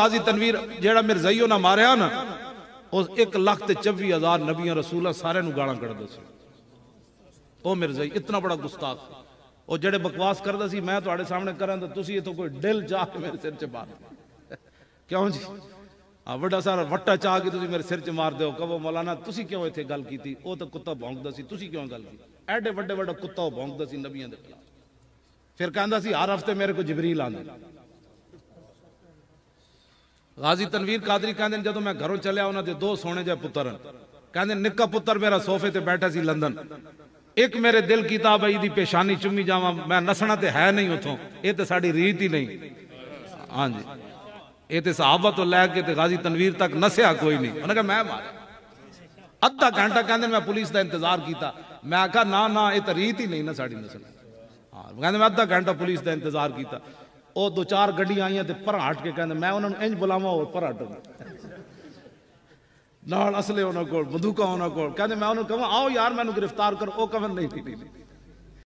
غازی تنویر جیڑا مرزائیوں نہ ماریا نا اس 1,24,000 نبیاں رسولہ سارے نو گاڑاں کر دا سی او مرزائی اتنا بڑا گستاخ او جڑے بکواس کر دا سی میں تو آڑے سامنے کرن تو تسی یہ تو کوئی دل چاہ کے میرے سر چ مار کیوں جی وڈا سارا وٹا چاہ کے تسی میرے سر چ مار دے ہو کہو مولانا تسی کیوں ایتھے گل کیتی او تو کتا بھونکدا سی تسی کیوں گل کی ایڈے وڈے وڈا کتا بھونکدا سی نبیاں دے خلاف پھر کہندا سی ہر ہفتے میرے کو جبریل آندا غازی تنویر قادری کہندے جدوں میں گھروں چلیا انہاں دے 2 سونے جے پتر کہندے نکا پتر میرا صوفے تے بیٹھا سی لندن ایک میرے دل کیتا بھائی دی پیشانی چمی جاواں میں نسنا تے ہے نہیں اتھوں اے تے ساڈی ریت ہی نہیں ہاں جی اے تے صحابہ تو لے کے تے غازی تنویر تک نسیا کوئی نہیں انہاں کہا میں مارا ادھا گھنٹہ کہندے میں پولیس دا انتظار کیتا میں کہا نا اے تے ریت ہی نہیں نا ساڈی نسل ہاں کہندے میں ادھا گھنٹہ پولیس دا انتظار کیتا او 2-4 گڈیاں آئیاں تے پر ہٹ کے کہندے میں انہاں نوں انج بلاواں اور پر ہٹ نال اسلحے انہاں کول بندوقاں انہاں کول کہندے میں انہاں کہاں آؤ یار مینوں گرفتار کرو او کہن نہیں